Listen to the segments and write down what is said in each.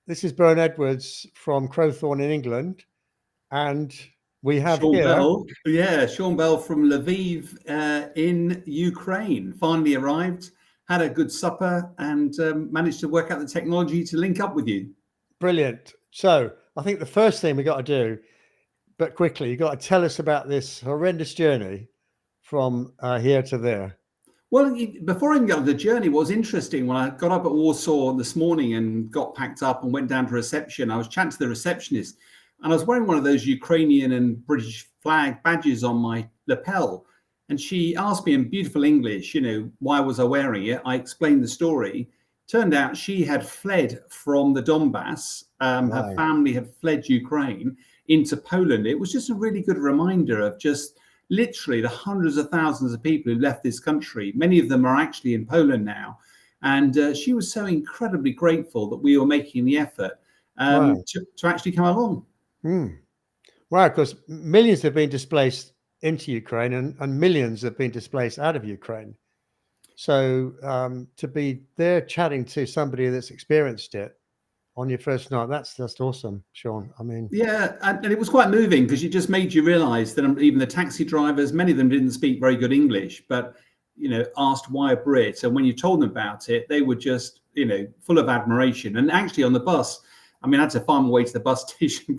This is Bern Edwards from Crowthorne in England, and we have Sean here Bell. Yeah, Sean Bell from Lviv in Ukraine. Finally arrived, had a good supper, and managed to work out the technology to link up with you. Brilliant. So I think the first thing we got to do, but quickly, you got to tell us about this horrendous journey from here to there. Well, before I even got on the journey, what was interesting when I got up at Warsaw this morning and got packed up and went down to reception, I was chatting to the receptionist, and I was wearing one of those Ukrainian and British flag badges on my lapel. And she asked me in beautiful English, why was I wearing it? I explained the story. Turned out she had fled from the Donbass. Her family had fled Ukraine into Poland. It was just a really good reminder of just literally the hundreds of thousands of people who left this country. Many of them are actually in Poland now. And she was so incredibly grateful that we were making the effort to actually come along. Wow, because millions have been displaced into Ukraine and millions have been displaced out of Ukraine. So to be there chatting to somebody that's experienced it on your first night, that's just awesome, Sean. I mean, yeah, and it was quite moving because it just made you realize that even the taxi drivers, many of them didn't speak very good English, but asked why a Brit, and when you told them about it, they were just full of admiration. And actually on the bus, I mean, I had to find my way to the bus station.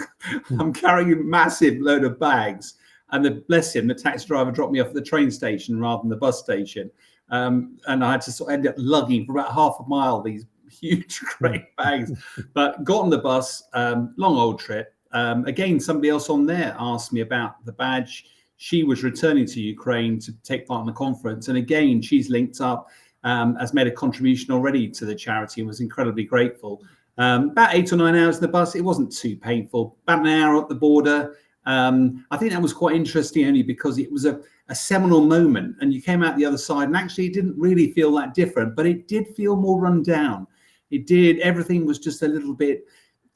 I'm carrying a massive load of bags, and bless him, the taxi driver dropped me off at the train station rather than the bus station. And I had to sort of end up lugging for about half a mile these huge great bags, but got on the bus. Long old trip. Again, somebody else on there asked me about the badge. She was returning to Ukraine to take part in the conference, and again, she's linked up, has made a contribution already to the charity, and was incredibly grateful. About 8 or 9 hours in the bus, it wasn't too painful. About an hour at the border. I think that was quite interesting, only because it was a seminal moment, and you came out the other side, and actually it didn't really feel that different, but it did feel more run down. It did. Everything was just a little bit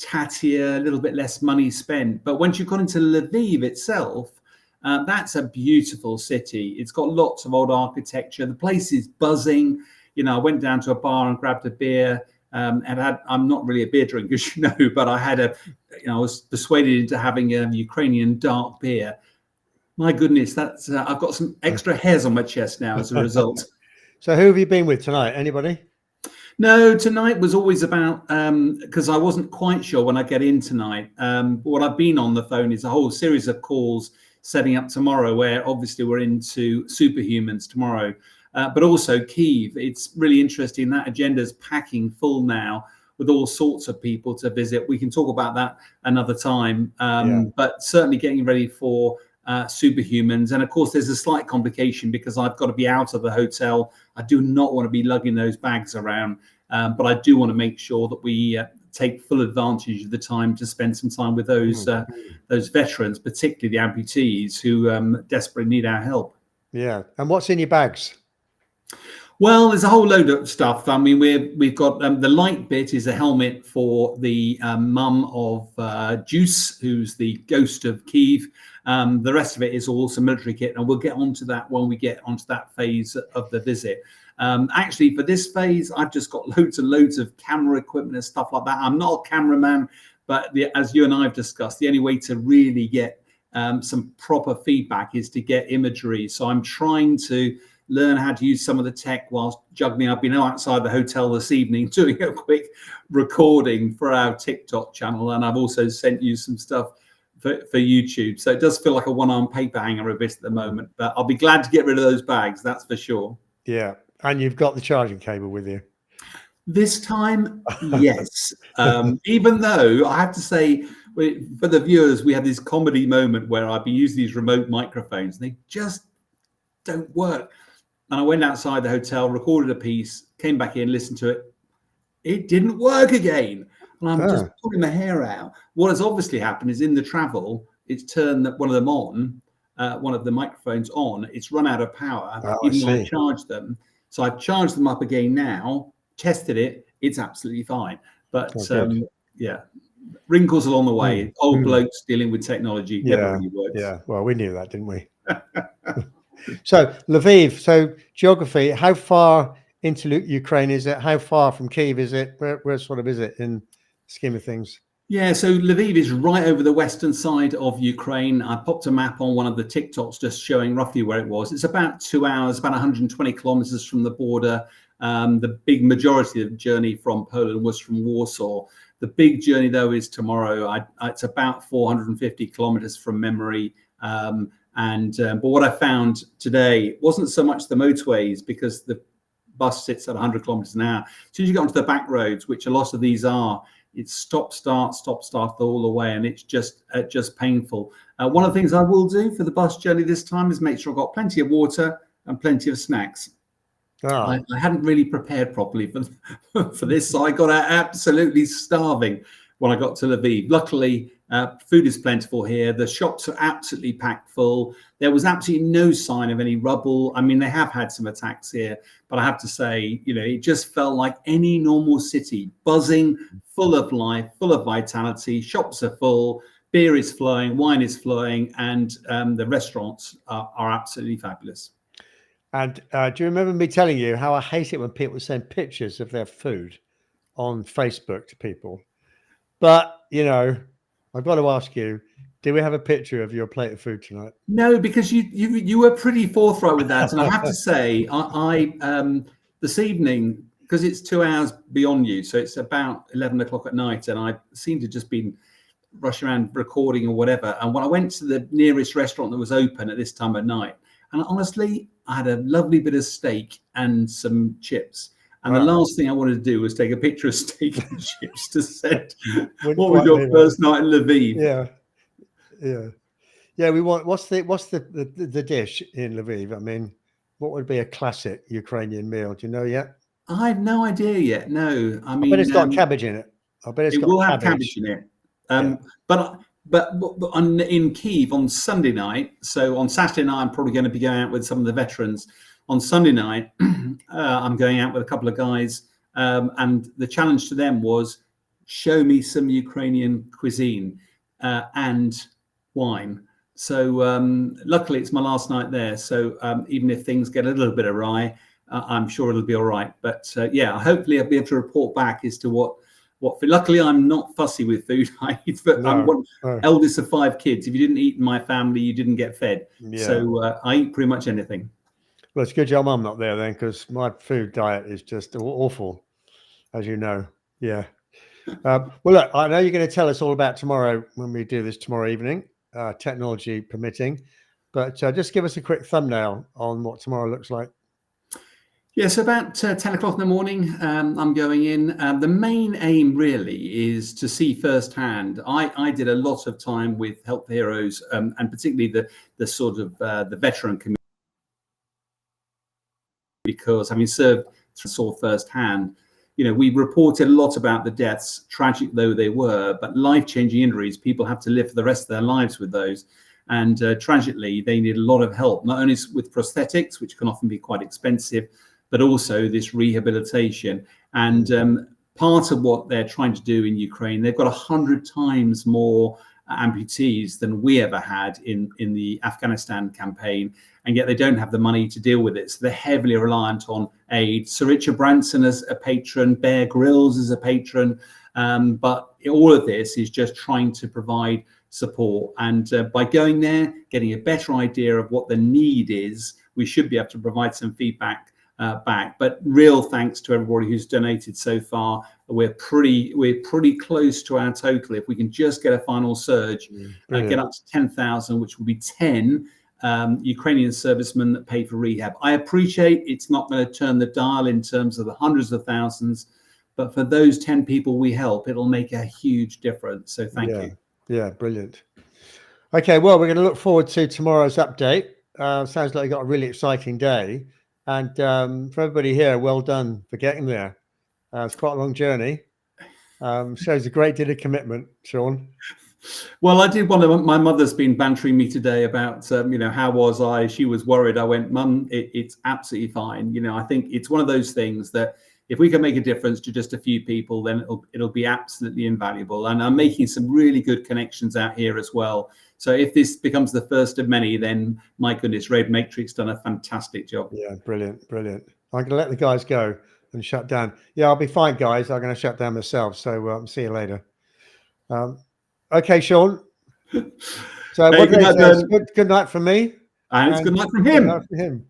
tattier, a little bit less money spent. But once you got into Lviv itself, that's a beautiful city. It's got lots of old architecture. The place is buzzing. I went down to a bar and grabbed a beer. I'm not really a beer drinker, as you know, but I was persuaded into having a Ukrainian dark beer. My goodness, I've got some extra hairs on my chest now as a result. So who have you been with tonight? Anybody? No, tonight was always about, because I wasn't quite sure when I get in tonight. What I've been on the phone is a whole series of calls setting up tomorrow, where obviously we're into superhumans tomorrow. But also Kyiv. It's really interesting. That agenda's packing full now with all sorts of people to visit. We can talk about that another time. But certainly getting ready for superhumans. And of course, there's a slight complication because I've got to be out of the hotel. I do not want to be lugging those bags around. But I do want to make sure that we take full advantage of the time to spend some time with those veterans, particularly the amputees who desperately need our help. Yeah. And what's in your bags? Well, there's a whole load of stuff. I mean, we've got the light bit is a helmet for the mum of Juice, who's the ghost of Kyiv. The rest of it is all some military kit, and we'll get onto that when we get onto that phase of the visit. Actually, for this phase, I've just got loads and loads of camera equipment and stuff like that. I'm not a cameraman, but as you and I have discussed, the only way to really get some proper feedback is to get imagery. So I'm trying to learn how to use some of the tech whilst juggling. I've been outside the hotel this evening doing a quick recording for our TikTok channel, and I've also sent you some stuff for YouTube. So it does feel like a one-arm paper hanger a bit at the moment, but I'll be glad to get rid of those bags, that's for sure. Yeah, and you've got the charging cable with you. This time, yes. Even though I have to say, for the viewers, we had this comedy moment where I've been using these remote microphones, and they just don't work. And I went outside the hotel, recorded a piece, came back in, listened to it. It didn't work again. And I'm just pulling my hair out. What has obviously happened is in the travel, it's turned one of them on, one of the microphones on. It's run out of power, even though I charged them. So I've charged them up again now, tested it. It's absolutely fine. But yeah, wrinkles along the way. Old blokes dealing with technology never really works. Yeah, well, we knew that, didn't we? So Lviv, so geography, how far into Ukraine is it? How far from Kyiv is it? Where sort of is it in scheme of things? Yeah, so Lviv is right over the western side of Ukraine. I popped a map on one of the TikToks just showing roughly where it was. It's about 2 hours, about 120 kilometers from the border. The big majority of the journey from Poland was from Warsaw. The big journey, though, is tomorrow. It's about 450 kilometers from memory. But what I found today wasn't so much the motorways, because the bus sits at 100 kilometers an hour. As soon as you get onto the back roads, which a lot of these are, it's stop, start all the way, and it's just painful. One of the things I will do for the bus journey this time is make sure I've got plenty of water and plenty of snacks. I hadn't really prepared properly for this, so I got out absolutely starving when I got to Lviv. Luckily, food is plentiful here. The shops are absolutely packed full. There was absolutely no sign of any rubble. I mean, they have had some attacks here, but I have to say, it just felt like any normal city, buzzing, full of life, full of vitality. Shops are full, beer is flowing, wine is flowing, and the restaurants are absolutely fabulous. And do you remember me telling you how I hate it when people send pictures of their food on Facebook to people? But, I've got to ask you, do we have a picture of your plate of food tonight? No, because you were pretty forthright with that. And I have to say, I this evening, because it's 2 hours beyond you, so it's about 11 o'clock at night, and I seem to just been rushing around recording or whatever. And when I went to the nearest restaurant that was open at this time of night, and honestly, I had a lovely bit of steak and some chips. And the last thing I wanted to do was take a picture of steak and chips to send. What was your first night in Lviv? Yeah. We want. What's the dish in Lviv? I mean, what would be a classic Ukrainian meal? Do you know yet? I have no idea yet. No, I mean, I bet it's got cabbage in it. I bet it will have cabbage in it. But in Kyiv on Sunday night, so on Saturday night, I'm probably going to be going out with some of the veterans. On Sunday night, I'm going out with a couple of guys, and the challenge to them was show me some Ukrainian cuisine and wine. So luckily, it's my last night there. So even if things get a little bit awry, I'm sure it'll be all right. But hopefully I'll be able to report back as to what. Luckily, I'm not fussy with food. I'm one eldest of 5 kids. If you didn't eat in my family, you didn't get fed. Yeah. So I eat pretty much anything. Well, it's good your mum not there then, because my food diet is just awful, as you know. Yeah. Well, look, I know you're going to tell us all about tomorrow when we do this tomorrow evening, technology permitting. But just give us a quick thumbnail on what tomorrow looks like. Yes, about 10 o'clock in the morning, I'm going in. The main aim really is to see firsthand. I did a lot of time with Help the Heroes, and particularly the sort of the veteran community, because having served, saw firsthand. We reported a lot about the deaths, tragic though they were, but life-changing injuries. People have to live for the rest of their lives with those. And tragically, they need a lot of help, not only with prosthetics, which can often be quite expensive, but also this rehabilitation. And part of what they're trying to do in Ukraine, they've got 100 times more amputees than we ever had in the Afghanistan campaign, and yet they don't have the money to deal with it. So they're heavily reliant on aid. Sir Richard Branson as a patron, Bear Grylls as a patron, but all of this is just trying to provide support. And by going there, getting a better idea of what the need is, we should be able to provide some feedback back. But real thanks to everybody who's donated so far. We're pretty close to our total. If we can just get a final surge, get up to 10,000, which will be 10 Ukrainian servicemen that pay for rehab. I appreciate it's not going to turn the dial in terms of the hundreds of thousands, but for those 10 people we help, it'll make a huge difference. So thank you. Yeah, brilliant. Okay, well, we're going to look forward to tomorrow's update. Sounds like you got a really exciting day. And for everybody here, well done for getting there. It's quite a long journey. Shows a great deal of commitment, Sean. Well, I did wonder. My mother's been bantering me today about, how was I? She was worried. I went, Mum, it's absolutely fine. I think it's one of those things that if we can make a difference to just a few people, then it'll be absolutely invaluable. And I'm making some really good connections out here as well. So if this becomes the first of many, then my goodness, Red Matrix done a fantastic job. Yeah, brilliant. I'm going to let the guys go and shut down. Yeah, I'll be fine, guys. I'm going to shut down myself. So see you later. Okay, Sean. So Hey, what good did night, they say? Ben. Good night from me. And it's good night from Good night him. from him.